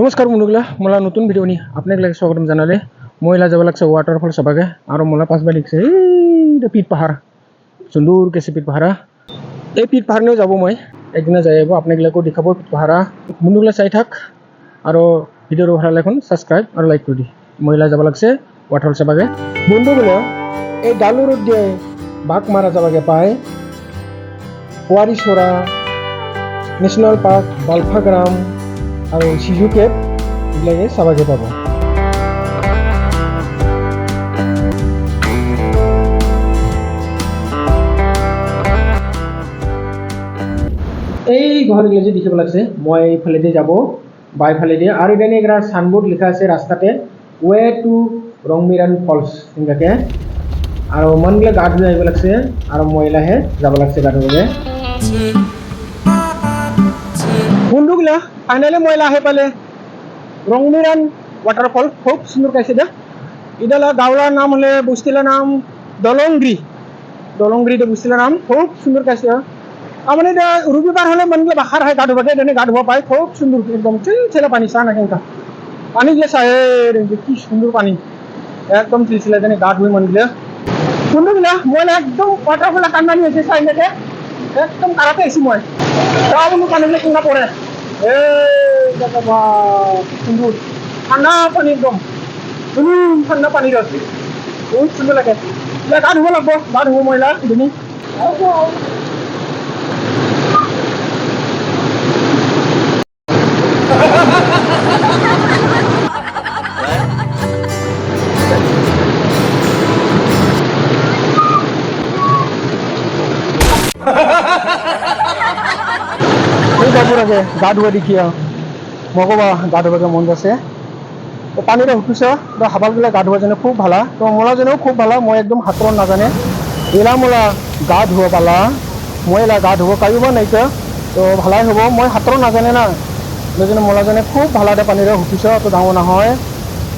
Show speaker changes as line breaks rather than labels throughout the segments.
नमस्कार मुलुगला मला नतून भिडिओ नी आपल्याला स्वागतम जानाले महिला जब लागছে वाटरफॉल सबागे और मला पास बार लिखছে এই पीट पहाड़ सुंदर कैसे पीट पहाड़ा এই पीट पहाड़ ने যাব মই একদিন যাইব আপনাদেরকে দেখাবো पीट पहाड़ा मुलुगला চাই থাক আর ভিডিওর ভালো লাগলে সাবস্ক্রাইব আর লাইক করে দি महिला যাব লাগছে वाटरफॉल सबागे বন্ধুগুলো এই ডালু রোড দিয়ে বাঘ মারা যাবাগে পায় ওয়ারিশোরা ন্যাশনাল পার্ক বালফাগ্রাম और सिजु केब इलागे साबागे पाबो এই ঘরগুলো যে দেখিব লাগছে মই এইফালে দিয়ে যাব বাইফালে দিয়ে আর এখানে একটা সাইনবোর্ড লেখা আছে রাস্তাতে ওয়ে টু রংমিরান ফলস ইনকাকে আর মনগুলো গা ধুই আইব লাগছে আর মহিলাহে যাব লাগছে গা ধুবে বন্ধুগুলা फाइनली महिला आहे पाले रंगमिरान वाटरफॉल खूब सुंदर कैसे दे इधर गावला नाम हले बुस्तिला नाम दलंगरी दे बुस्तिला नाम खूब सुंदर कैसे आमने दे रविवार हले मनले बाहर है गाडो बटे देने गाडो पाए खूब सुंदर एकदम चिलचिला पानी सा नाकेंका पानी जे साहे की सुंदर पानी एकदम चिलचिला देने गाडो मनले सुंदरला मोला एकदम वाटरफॉल कांदानी আছে সাইডে एकदम কারাতে আছি মই তাও মনে পানিলে কিনা পড়ে सुंदर ठंडा पानी एकदम ठंडा पानी रही बहुत सुंदर लगे गा धुब लगे गा धुब महिला दिन गा धुआ देखिए मगोबा गा धुबा मन जासे तो पानी उठिसे तो हाबालगुला गा धुआ जने खूब भाला तो मोला जने खूब भाला मैं एकदम हाथर नाजाने एला मोला गा धुआ पाला महिला गा धुब पारिबा नाइके तो भालाई हब मैं हाथर नाजाने ना जने मोला जने खूब भाला दे पानी उठिसे तो डाँगर ना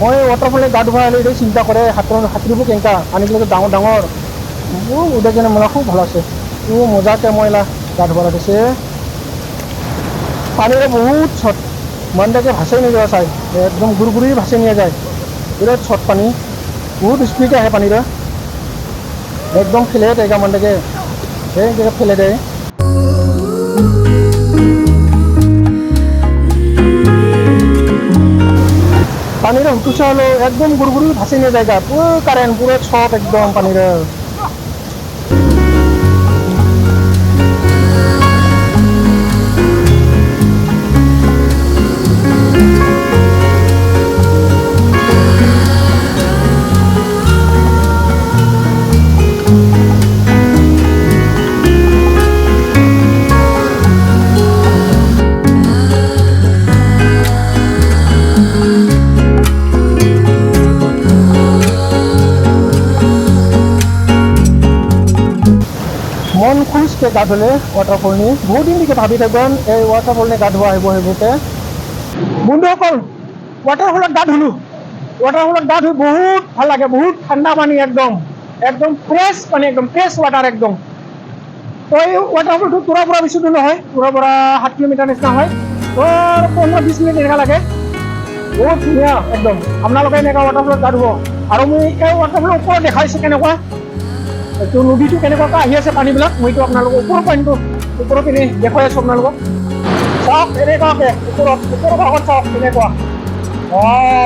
मैं वाटरफले गा धुबा आले चिंता करे हाथर हाथरिब केंका पानी डाँगर डाँगर उदय जने मोला खूब भाला से मजाके महिला गा धुबा लगे पानी बहुत छट मन के भासे नहीं जाए चाय एकदम गुरगुरी भासे नहीं जाए बिराट छट पानी बहुत स्पीड है पानी एकदम फेले देगा मन के फेले दे पानी उठुसे हलो एकदम गुरगुरी भासे नहीं जाएगा पूरा कारेंट पूरा छट एकदम पानी मन खुश के गा धुले वाटरफॉल नहीं बहुत दिन के भावी थकन वाटरफॉल ने गा धुआ हेबुके बंधुसकल वाटरफॉल गा धुलू वाटरफॉल गा धुई बहुत भल लगे बहुत ठंडा पानी एकदम एकदम फ्रेश पानी एकदम फ्रेश वाटर एकदम तो ये वाटरफॉल तो पूरा पूरा बेसि दूर ना पूरा 7 किलोमीटर निचिना है तो 15-20 मिनिट एनेका लगे बहुत धुनिया एकदम आपनालोके एनेका वाटरफॉल गा धुब और मैं ये वाटरफॉल ऊपर देखाइছো केनेকুৱা तो नदी तो केनेকুৱা আছে পানী বিলাক মইতো আপোনালোক ওপৰৰ পানীটো ওপৰৰ পিনে দেখাই আছো আপোনালোক চাওক এনেকুৱাকে ওপৰৰ ভাগত চাওক কেনেকুৱা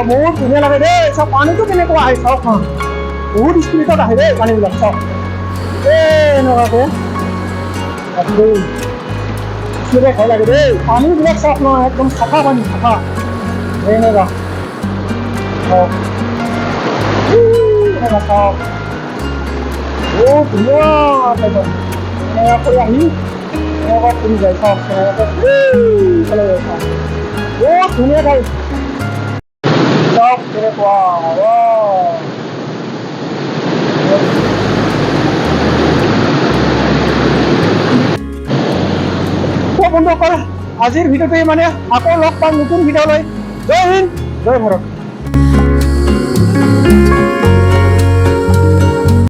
বহুত ধুনীয়া লাগে দেই চাওক পানীটো কেনেকুৱা আহে চাওক বহুত স্পীডত আহে দেই পানীবিলাক চাওক এনেকুৱাকে স্পীডে খাই লাগে দেই পানীবিলাক চাওক ন একদম চাফা পানী চাফা এনেকুৱা চাওক এনেকুৱা চাওক बहुत धुनिया एकदम कोई आही पूरी जाए सब चले बहुत धुनिया भाई सब तेरे तो बंधुसकल आजिर भिडिओटे माने आको लग पाम नतुन भिडिओ लय जय हिंद जय भारत।